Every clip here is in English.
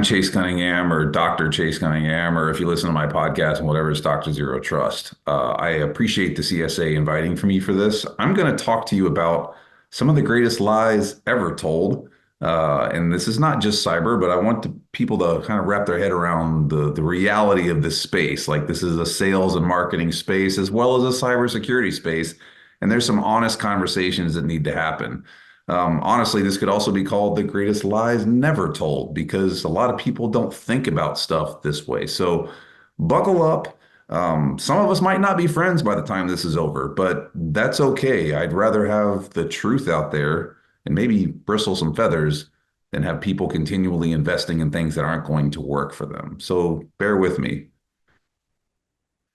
Chase Cunningham or Dr. Chase Cunningham, or if you listen to my podcast and whatever, it's Dr. Zero Trust. I appreciate the CSA inviting for me for this. I'm going to talk to you about some of the greatest lies ever told. And this is not just cyber, but I want people to kind of wrap their head around the reality of this space. Like this is a sales and marketing space as well as a cybersecurity space. And there's some honest conversations that need to happen. Honestly, this could also be called the greatest lies never told because a lot of people don't think about stuff this way. So buckle up. Some of us might not be friends by the time this is over, but that's okay. I'd rather have the truth out there and maybe bristle some feathers than have people continually investing in things that aren't going to work for them. So bear with me.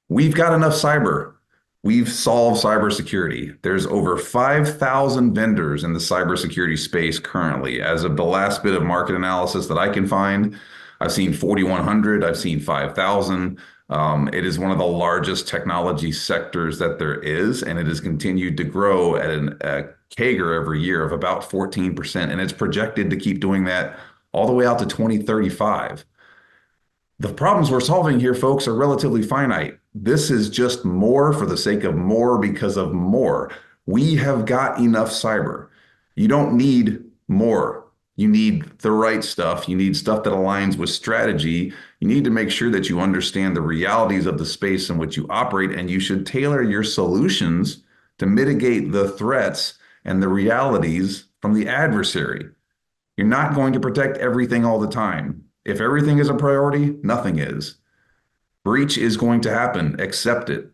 We've got enough cyber. We've solved cybersecurity. There's over 5,000 vendors in the cybersecurity space currently. As of the last bit of market analysis that I can find, I've seen 4,100, I've seen 5,000. It is one of the largest technology sectors that there is, and it has continued to grow at a CAGR every year of about 14%, and it's projected to keep doing that all the way out to 2035. The problems we're solving here, folks, are relatively finite. This is just more for the sake of more because of more. We have got enough cyber. You don't need more. You need the right stuff. You need stuff that aligns with strategy. You need to make sure that you understand the realities of the space in which you operate, and you should tailor your solutions to mitigate the threats and the realities from the adversary. You're not going to protect everything all the time. If everything is a priority, nothing is. Breach is going to happen, accept it.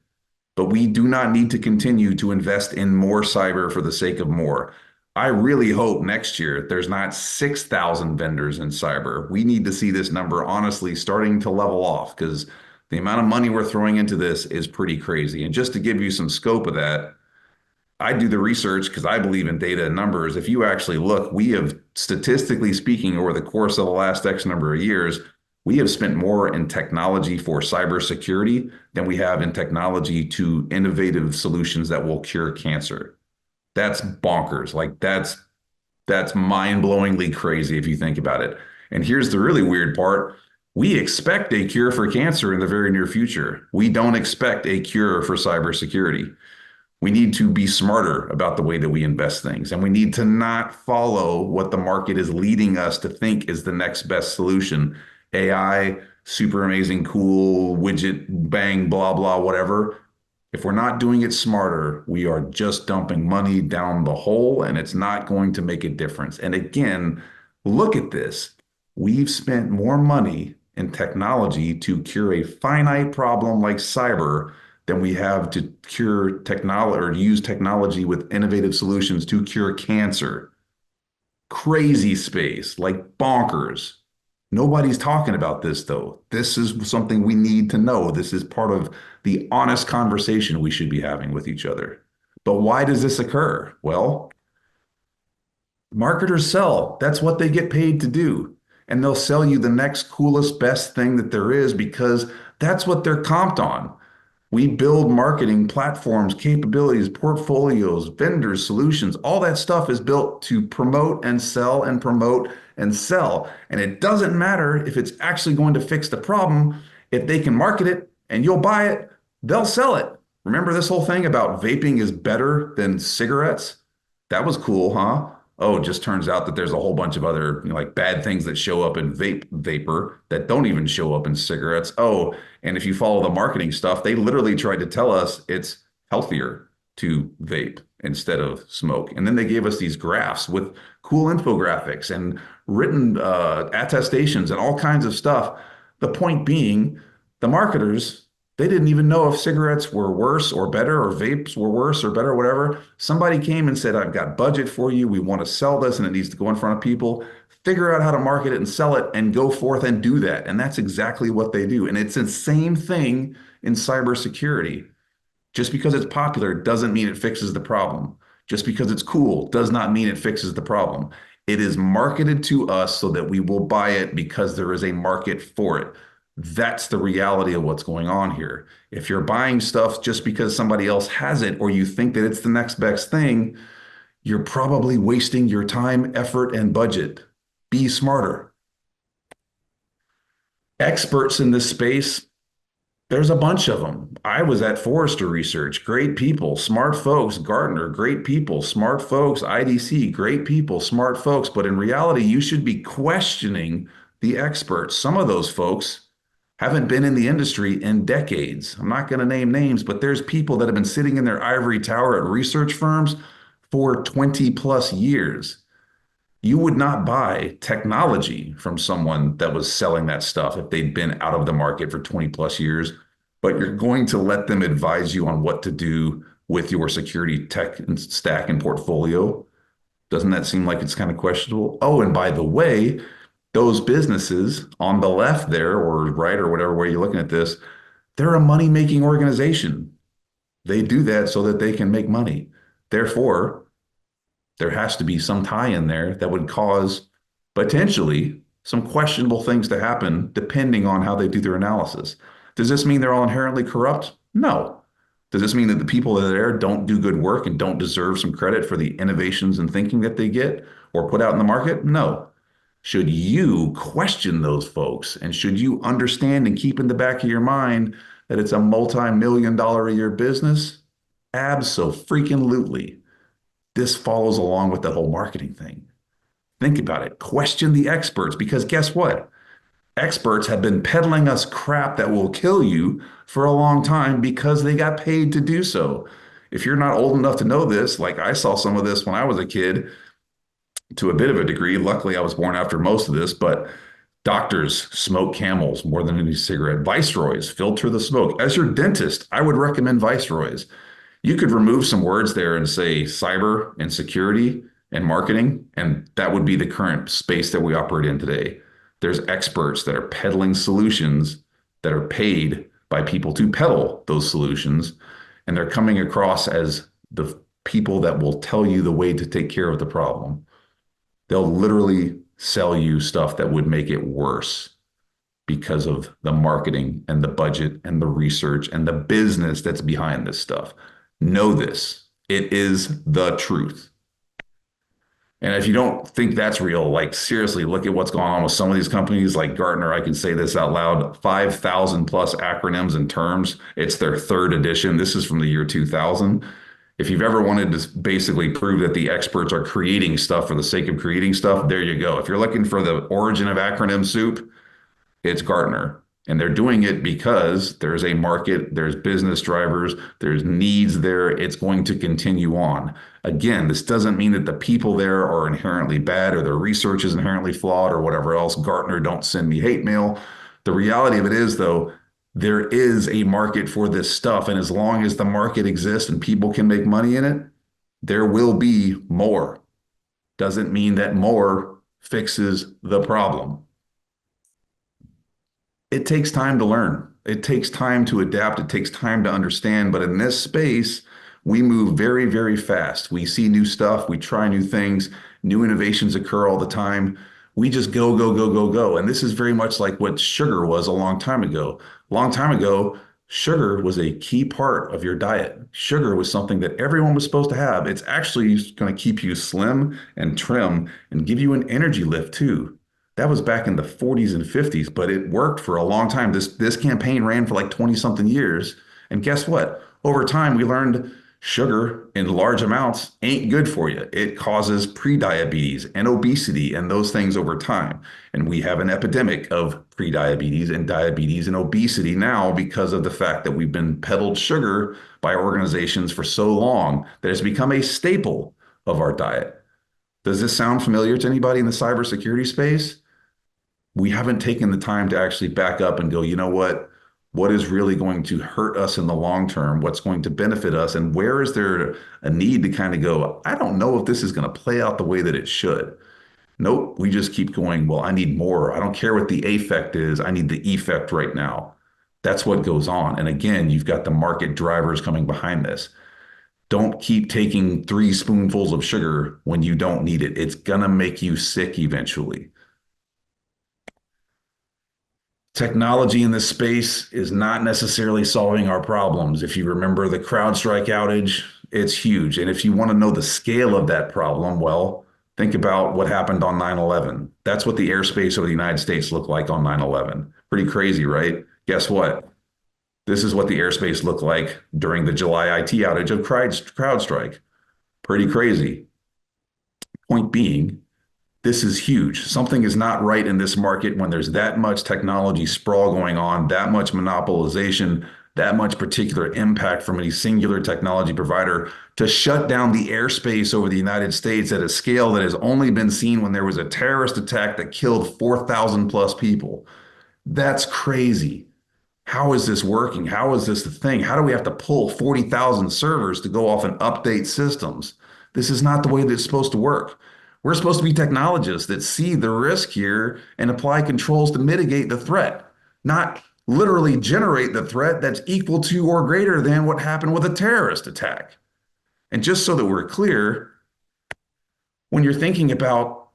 But we do not need to continue to invest in more cyber for the sake of more. I really hope next year there's not 6,000 vendors in cyber. We need to see this number honestly starting to level off because the amount of money we're throwing into this is pretty crazy. And just to give you some scope of that, I do the research because I believe in data and numbers. If you actually look, we have, statistically speaking, over the course of the last X number of years, we have spent more in technology for cybersecurity than we have in technology to innovative solutions that will cure cancer. That's bonkers. Like that's mind-blowingly crazy if you think about it. And here's the really weird part. We expect a cure for cancer in the very near future. We don't expect a cure for cybersecurity. We need to be smarter about the way that we invest things, and we need to not follow what the market is leading us to think is the next best solution. AI, super amazing, cool, widget, bang, blah, blah, whatever. If we're not doing it smarter, we are just dumping money down the hole, and it's not going to make a difference. And again, look at this. We've spent more money in technology to cure a finite problem like cyber than we have to cure technology or use technology with innovative solutions to cure cancer. Crazy space, like bonkers. Nobody's talking about this though. This is something we need to know. This is part of the honest conversation we should be having with each other. But why does this occur? Well, marketers sell. That's what they get paid to do. And they'll sell you the next coolest, best thing that there is because that's what they're comped on. We build marketing platforms, capabilities, portfolios, vendors, solutions. All that stuff is built to promote and sell and promote and sell. And it doesn't matter if it's actually going to fix the problem. If they can market it and you'll buy it, they'll sell it. Remember this whole thing about vaping is better than cigarettes? That was cool, huh? Oh, it just turns out that there's a whole bunch of other, like bad things that show up in vapor that don't even show up in cigarettes. Oh, and if you follow the marketing stuff, they literally tried to tell us it's healthier to vape instead of smoke. And then they gave us these graphs with cool infographics and written attestations and all kinds of stuff. The point being, the marketers, they didn't even know if cigarettes were worse or better or vapes were worse or better, or whatever. Somebody came and said, I've got budget for you. We want to sell this and it needs to go in front of people. Figure out how to market it and sell it and go forth and do that. And that's exactly what they do. And it's the same thing in cybersecurity. Just because it's popular doesn't mean it fixes the problem. Just because it's cool does not mean it fixes the problem. It is marketed to us so that we will buy it because there is a market for it. That's the reality of what's going on here. If you're buying stuff just because somebody else has it or you think that it's the next best thing, you're probably wasting your time, effort, and budget. Be smarter. Experts in this space, there's a bunch of them. I was at Forrester Research, great people, smart folks, Gartner, great people, smart folks, IDC, great people, smart folks. But in reality, you should be questioning the experts. Some of those folks haven't been in the industry in decades. I'm not going to name names, but there's people that have been sitting in their ivory tower at research firms for 20 plus years. You would not buy technology from someone that was selling that stuff if they'd been out of the market for 20 plus years, but you're going to let them advise you on what to do with your security tech and stack and portfolio. Doesn't that seem like it's kind of questionable? Oh, and by the way, those businesses on the left there or right or whatever way you're looking at this, they're a money-making organization. They do that so that they can make money. Therefore, there has to be some tie in there that would cause potentially some questionable things to happen depending on how they do their analysis. Does this mean they're all inherently corrupt? No. Does this mean that the people that are there don't do good work and don't deserve some credit for the innovations and thinking that they get or put out in the market? No. Should you question those folks and should you understand and keep in the back of your mind that it's a multi-million-dollar a year business? Absolutely. This follows along with the whole marketing thing. Think about it. Question the experts because guess what? Experts have been peddling us crap that will kill you for a long time because they got paid to do so. If you're not old enough to know this, like I saw some of this when I was a kid to a bit of a degree. Luckily, I was born after most of this, but doctors smoke Camels more than any cigarette. Viceroys filter the smoke. As your dentist, I would recommend Viceroys. You could remove some words there and say cyber and security and marketing, and that would be the current space that we operate in today. There's experts that are peddling solutions that are paid by people to peddle those solutions, and they're coming across as the people that will tell you the way to take care of the problem. They'll literally sell you stuff that would make it worse because of the marketing and the budget and the research and the business that's behind this stuff. Know this. It is the truth. And if you don't think that's real, like seriously, look at what's going on with some of these companies like Gartner. I can say this out loud, 5,000 plus acronyms and terms. It's their third edition. This is from the year 2000. If you've ever wanted to basically prove that the experts are creating stuff for the sake of creating stuff, there you go. If you're looking for the origin of acronym soup, it's Gartner. And they're doing it because there's a market, there's business drivers, there's needs there. It's going to continue on. Again, this doesn't mean that the people there are inherently bad or their research is inherently flawed or whatever else. Gartner, don't send me hate mail. The reality of it is, though, there is a market for this stuff. And as long as the market exists and people can make money in it, there will be more. Doesn't mean that more fixes the problem. It takes time to learn. It takes time to adapt. It takes time to understand. But in this space, we move very, very fast. We see new stuff. We try new things. New innovations occur all the time. We just go, go, go, go, go. And this is very much like what sugar was a long time ago. A long time ago, sugar was a key part of your diet. Sugar was something that everyone was supposed to have. It's actually going to keep you slim and trim and give you an energy lift too. That was back in the 40s and 50s, but it worked for a long time. This campaign ran for like 20 something years. And guess what? Over time, we learned sugar in large amounts ain't good for you. It causes prediabetes and obesity and those things over time. And we have an epidemic of prediabetes and diabetes and obesity now because of the fact that we've been peddled sugar by organizations for so long that it's become a staple of our diet. Does this sound familiar to anybody in the cybersecurity space? We haven't taken the time to actually back up and go, you know what? What is really going to hurt us in the long term? What's going to benefit us? And where is there a need to kind of go, I don't know if this is going to play out the way that it should. Nope, we just keep going, well, I need more. I don't care what the affect is. I need the effect right now. That's what goes on. And again, you've got the market drivers coming behind this. Don't keep taking 3 spoonfuls of sugar when you don't need it. It's going to make you sick eventually. Technology in this space is not necessarily solving our problems. If you remember the CrowdStrike outage, it's huge. And if you want to know the scale of that problem, well, Think about what happened on 9/11. That's what the airspace over the United States looked like on 9/11. Pretty crazy, right? Guess what? This is what the airspace looked like during the July IT outage of CrowdStrike. Pretty crazy. Point being, this is huge. Something is not right in this market when there's that much technology sprawl going on, that much monopolization, that much particular impact from a singular technology provider to shut down the airspace over the United States at a scale that has only been seen when there was a terrorist attack that killed 4,000 plus people. That's crazy. How is this working? How is this the thing? How do we have to pull 40,000 servers to go off and update systems? This is not the way that it's supposed to work. We're supposed to be technologists that see the risk here and apply controls to mitigate the threat, not literally generate the threat that's equal to or greater than what happened with a terrorist attack. And just so that we're clear, when you're thinking about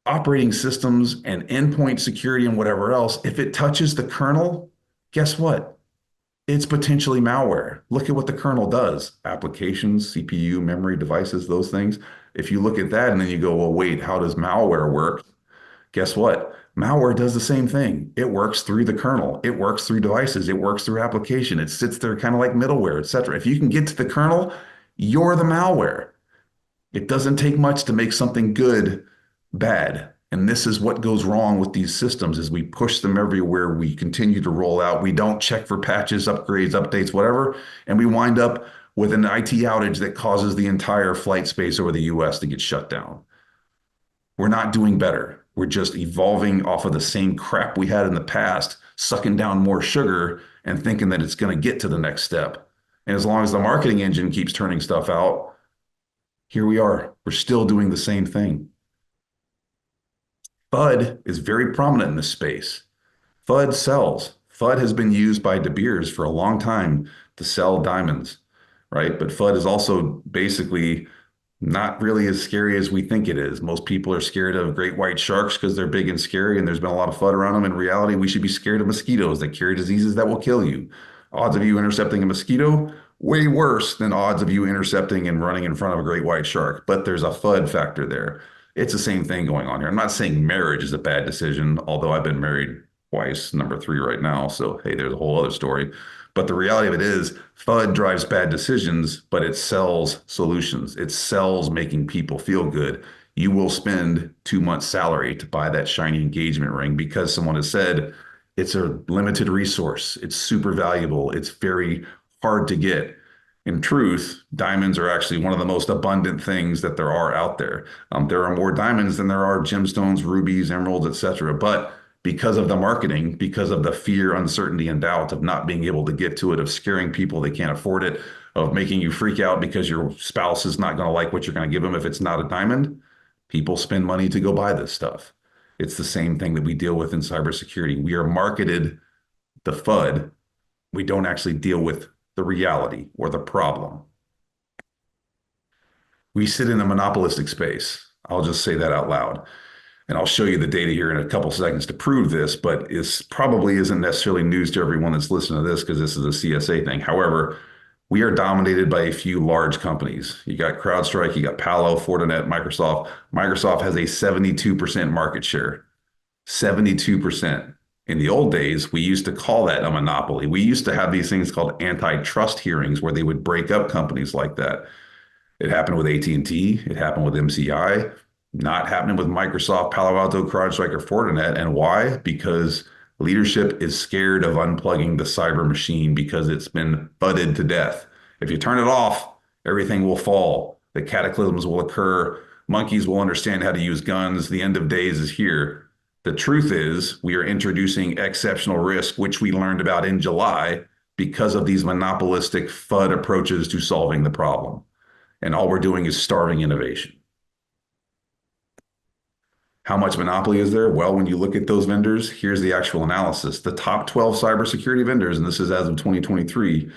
operating systems and endpoint security and whatever else, if it touches the kernel, guess what? It's potentially malware. Look at what the kernel does. Applications, CPU, memory, devices, those things. If you look at that and then you go, well, wait, how does malware work? Guess what? Malware does the same thing. It works through the kernel. It works through devices. It works through application. It sits there kind of like middleware, et cetera. If you can get to the kernel, you're the malware. It doesn't take much to make something good bad. And this is what goes wrong with these systems is we push them everywhere. We continue to roll out. We don't check for patches, upgrades, updates, whatever. And we wind up with an IT outage that causes the entire flight space over the US to get shut down. We're not doing better. We're just evolving off of the same crap we had in the past, sucking down more sugar and thinking that it's going to get to the next step. And as long as the marketing engine keeps turning stuff out, here we are. We're still doing the same thing. FUD is very prominent in this space. FUD sells. FUD has been used by De Beers for a long time to sell diamonds, right? But FUD is also basically not really as scary as we think it is. Most people are scared of great white sharks because they're big and scary and there's been a lot of FUD around them. In reality, we should be scared of mosquitoes that carry diseases that will kill you. Odds of you intercepting a mosquito, way worse than odds of you intercepting and running in front of a great white shark. But there's a FUD factor there. It's the same thing going on here. I'm not saying marriage is a bad decision, although I've been married twice, number three right now. So, hey, there's a whole other story. But the reality of it is, FUD drives bad decisions, but it sells solutions. It sells making people feel good. You will spend 2 months' salary to buy that shiny engagement ring because someone has said it's a limited resource. It's super valuable. It's very hard to get. In truth, diamonds are actually one of the most abundant things that there are out there. There are more diamonds than there are gemstones, rubies, emeralds, etc. But because of the marketing, because of the fear, uncertainty, and doubt of not being able to get to it, of scaring people they can't afford it, of making you freak out because your spouse is not going to like what you're going to give them if it's not a diamond, people spend money to go buy this stuff. It's the same thing that we deal with in cybersecurity. We are marketed the FUD. We don't actually deal with the reality or the problem. We sit in a monopolistic space. I'll just say that out loud. And I'll show you the data here in a couple seconds to prove this, but it probably isn't necessarily news to everyone that's listening to this because this is a CSA thing. However, we are dominated by a few large companies. You got CrowdStrike, you got Palo, Fortinet, Microsoft. Microsoft has a 72% market share. 72%. In the old days, we used to call that a monopoly. We used to have these things called antitrust hearings where they would break up companies like that. It happened with AT&T. It happened with MCI. Not happening with Microsoft, Palo Alto, CrowdStrike, or Fortinet. And why? Because leadership is scared of unplugging the cyber machine because it's been budded to death. If you turn it off, everything will fall. The cataclysms will occur. Monkeys will understand how to use guns. The end of days is here. The truth is, we are introducing exceptional risk, which we learned about in July because of these monopolistic FUD approaches to solving the problem. And all we're doing is starving innovation. How much monopoly is there? Well, when you look at those vendors, here's the actual analysis. The top 12 cybersecurity vendors, and this is as of 2023,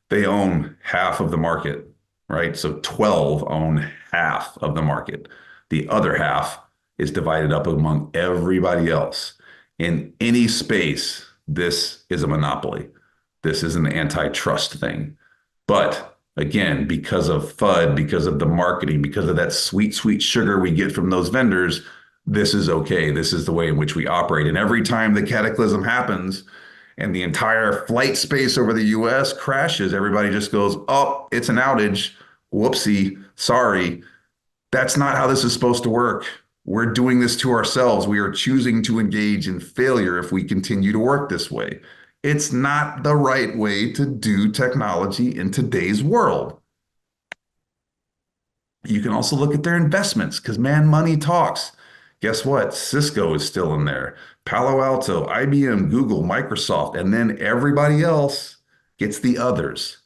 they own half of the market, right? So 12 own half of the market. The other half is divided up among everybody else. In any space, this is a monopoly. This is an antitrust thing. But Again, because of FUD, because of the marketing, because of that sweet, sweet sugar we get from those vendors, this is okay. This is the way in which we operate. And every time the cataclysm happens and the entire flight space over the US crashes, everybody just goes, oh, it's an outage. Whoopsie, sorry. That's not how this is supposed to work. We're doing this to ourselves. We are choosing to engage in failure if we continue to work this way. It's not the right way to do technology in today's world. You can also look at their investments because, man, money talks. Guess what? Cisco is still in there. Palo Alto, IBM, Google, Microsoft, and then everybody else gets the others.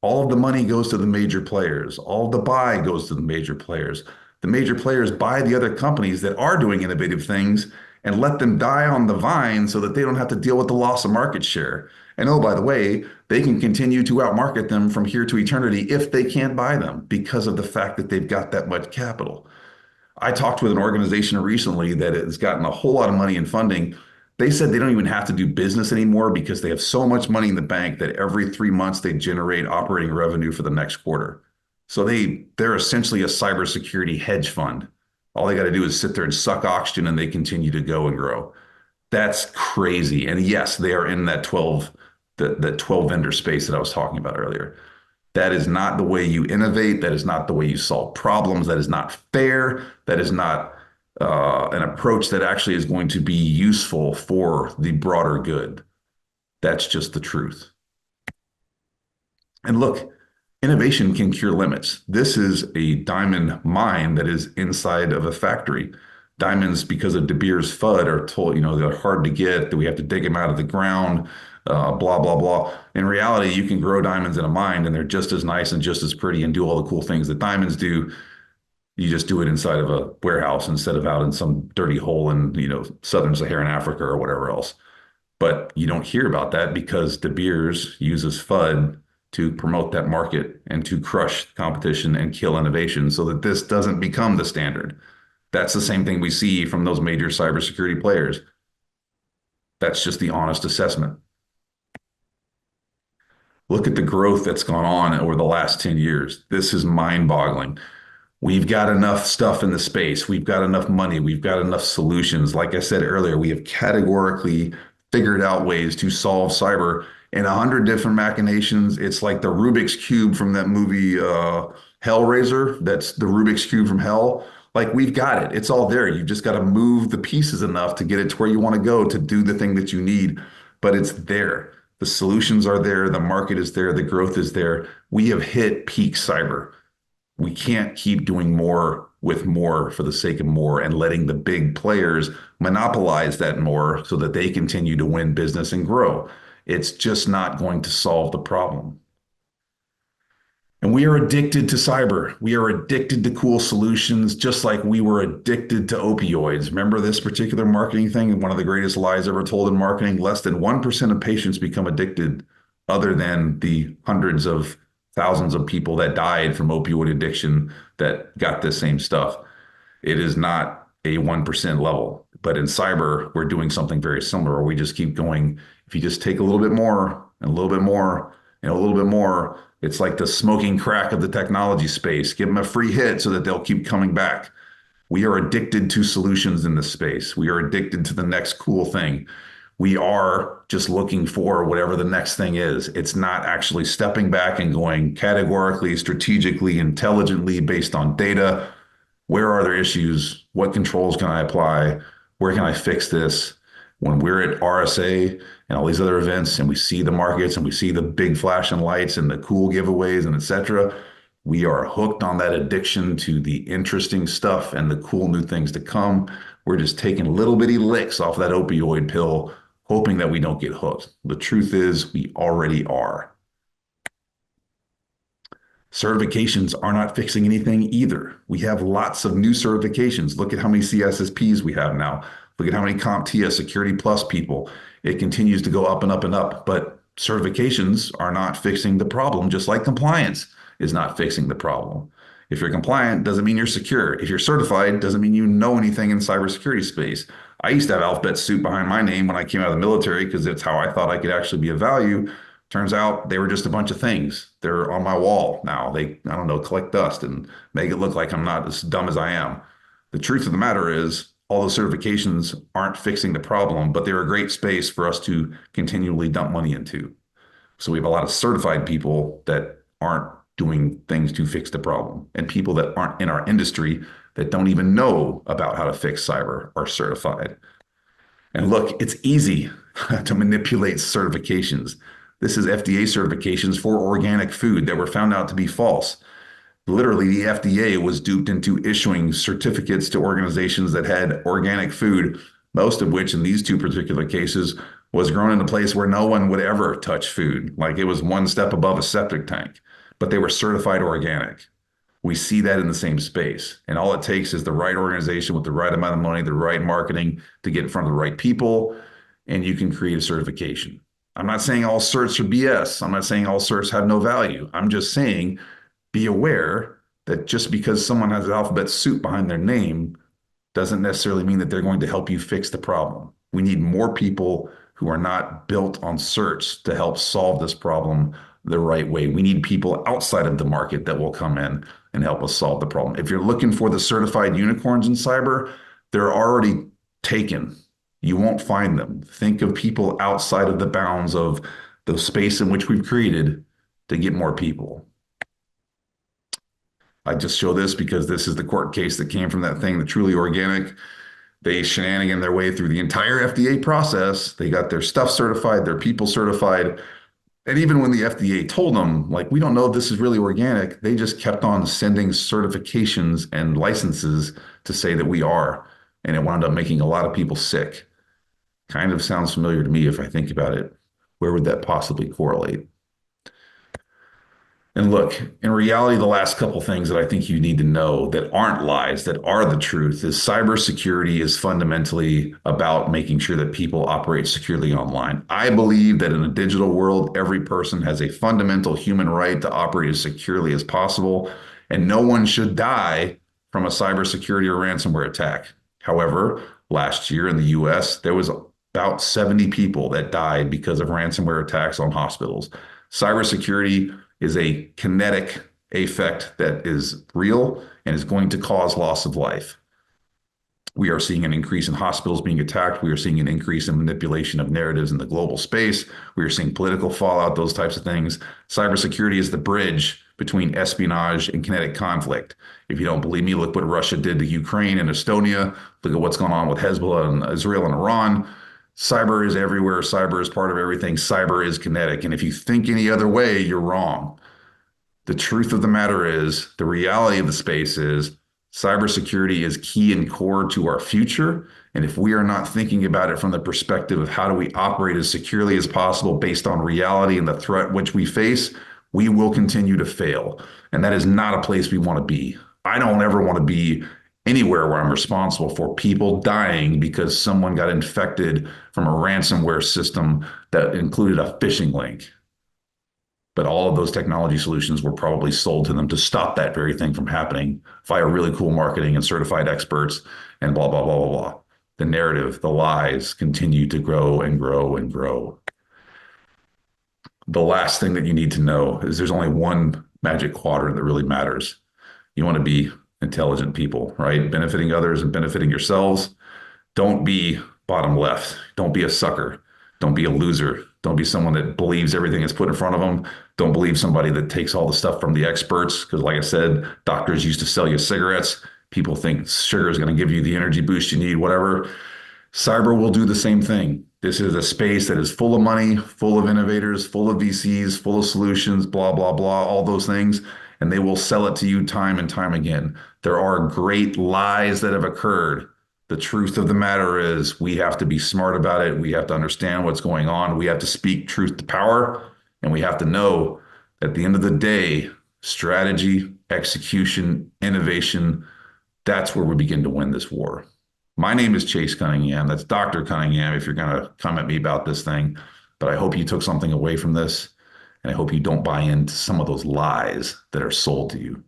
All of the money goes to the major players. All of the buy goes to the major players. The major players buy the other companies that are doing innovative things and let them die on the vine so that they don't have to deal with the loss of market share. And oh, by the way, they can continue to outmarket them from here to eternity if they can't buy them because of the fact that they've got that much capital. I talked with an organization recently that has gotten a whole lot of money in funding. They said they don't even have to do business anymore because they have so much money in the bank that every 3 months they generate operating revenue for the next quarter. So they're essentially a cybersecurity hedge fund. All they got to do is sit there and suck oxygen and they continue to go and grow. That's crazy. And yes, they are in that 12 that 12 vendor space that I was talking about earlier. That is not the way you innovate. That is not the way you solve problems. That is not fair. That is not an approach that actually is going to be useful for the broader good. That's just the truth. And look, innovation can cure limits. This is a diamond mine that is inside of a factory. Diamonds, because of De Beers FUD, are told, they're hard to get, that we have to dig them out of the ground, blah, blah, blah. In reality, you can grow diamonds in a mine and they're just as nice and just as pretty and do all the cool things that diamonds do. You just do it inside of a warehouse instead of out in some dirty hole in, southern Saharan Africa or whatever else. But you don't hear about that because De Beers uses FUD to promote that market and to crush competition and kill innovation so that this doesn't become the standard. That's the same thing we see from those major cybersecurity players. That's just the honest assessment. Look at the growth that's gone on over the last 10 years. This is mind-boggling. We've got enough stuff in the space. We've got enough money. We've got enough solutions. Like I said earlier, we have categorically figured out ways to solve cyber in 100 different machinations. It's like the Rubik's Cube from that movie, Hellraiser. That's the Rubik's Cube from hell. Like we've got it. It's all there. You've just got to move the pieces enough to get it to where you want to go to do the thing that you need. But it's there. The solutions are there. The market is there. The growth is there. We have hit peak cyber. We can't keep doing more with more for the sake of more and letting the big players monopolize that more so that they continue to win business and grow. It's just not going to solve the problem. And we are addicted to cyber. We are addicted to cool solutions, just like we were addicted to opioids. Remember this particular marketing thing? One of the greatest lies ever told in marketing, less than 1% of patients become addicted, other than the hundreds of thousands of people that died from opioid addiction that got this same stuff. It is not a 1% level. But in cyber, we're doing something very similar. We just keep going. If you just take a little bit more and a little bit more and a little bit more, it's like the smoking crack of the technology space. Give them a free hit so that they'll keep coming back. We are addicted to solutions in this space. We are addicted to the next cool thing. We are just looking for whatever the next thing is. It's not actually stepping back and going categorically, strategically, intelligently based on data. Where are there issues? What controls can I apply? Where can I fix this? When we're at RSA and all these other events and we see the markets and we see the big flashing lights and the cool giveaways and et cetera, we are hooked on that addiction to the interesting stuff and the cool new things to come. We're just taking little bitty licks off that opioid pill, hoping that we don't get hooked. The truth is we already are. Certifications are not fixing anything either. We have lots of new certifications. Look at how many CSSPs we have now. Look at how many CompTIA Security Plus people. It continues to go up and up and up, but certifications are not fixing the problem, just like compliance is not fixing the problem. If you're compliant, doesn't mean you're secure. If you're certified, doesn't mean you know anything in cybersecurity space. I used to have alphabet soup behind my name when I came out of the military because it's how I thought I could actually be of value. Turns out they were just a bunch of things. They're on my wall now. They, I don't know, collect dust and make it look like I'm not as dumb as I am. The truth of the matter is, all those certifications aren't fixing the problem, but they're a great space for us to continually dump money into. So we have a lot of certified people that aren't doing things to fix the problem, and people that aren't in our industry that don't even know about how to fix cyber are certified. And look, it's easy to manipulate certifications. This is FDA certifications for organic food that were found out to be false. Literally, the FDA was duped into issuing certificates to organizations that had organic food, most of which in these two particular cases was grown in a place where no one would ever touch food. Like it was one step above a septic tank, but they were certified organic. We see that in the same space. And all it takes is the right organization with the right amount of money, the right marketing to get in front of the right people, and you can create a certification. I'm not saying all certs are BS. I'm not saying all certs have no value. I'm just saying be aware that just because someone has alphabet soup behind their name doesn't necessarily mean that they're going to help you fix the problem. We need more people who are not built on certs to help solve this problem the right way. We need people outside of the market that will come in and help us solve the problem. If you're looking for the certified unicorns in cyber, they're already taken. You won't find them. Think of people outside of the bounds of the space in which we've created to get more people. I just show this because this is the court case that came from that thing, the Truly Organic. They shenanigan their way through the entire FDA process. They got their stuff certified, their people certified. And even when the FDA told them, like, we don't know if this is really organic, they just kept on sending certifications and licenses to say that we are. And it wound up making a lot of people sick. Kind of sounds familiar to me if I think about it. Where would that possibly correlate? And look, in reality, the last couple things that I think you need to know that aren't lies, that are the truth, is cybersecurity is fundamentally about making sure that people operate securely online. I believe that in a digital world, every person has a fundamental human right to operate as securely as possible, and no one should die from a cybersecurity or ransomware attack. However, last year in the US, there was about 70 people that died because of ransomware attacks on hospitals. Cybersecurity is a kinetic effect that is real and is going to cause loss of life. We are seeing an increase in hospitals being attacked. We are seeing an increase in manipulation of narratives in the global space. We are seeing political fallout, those types of things. Cybersecurity is the bridge between espionage and kinetic conflict. If you don't believe me, look what Russia did to Ukraine and Estonia. Look at what's going on with Hezbollah and Israel and Iran. Cyber is everywhere. Cyber is part of everything. Cyber is kinetic. And if you think any other way, you're wrong. The truth of the matter is, the reality of the space is, cybersecurity is key and core to our future. And if we are not thinking about it from the perspective of how do we operate as securely as possible based on reality and the threat which we face, we will continue to fail. And that is not a place we want to be. I don't ever want to be anywhere where I'm responsible for people dying because someone got infected from a ransomware system that included a phishing link. But all of those technology solutions were probably sold to them to stop that very thing from happening via really cool marketing and certified experts and blah, blah, blah, blah, blah. The narrative, the lies continue to grow and grow and grow. The last thing that you need to know is there's only one magic quadrant that really matters. You want to be intelligent people, right? Benefiting others and benefiting yourselves. Don't be bottom left. Don't be a sucker. Don't be a loser. Don't be someone that believes everything is put in front of them. Don't believe somebody that takes all the stuff from the experts. Because like I said, doctors used to sell you cigarettes. People think sugar is going to give you the energy boost you need, whatever. Cyber will do the same thing. This is a space that is full of money, full of innovators, full of VCs, full of solutions, blah, blah, blah, all those things. And they will sell it to you time and time again. There are great lies that have occurred. The truth of the matter is we have to be smart about it. We have to understand what's going on. We have to speak truth to power. And we have to know at the end of the day, strategy, execution, innovation, that's where we begin to win this war. My name is Chase Cunningham. That's Dr. Cunningham if you're going to come at me about this thing. But I hope you took something away from this. And I hope you don't buy into some of those lies that are sold to you.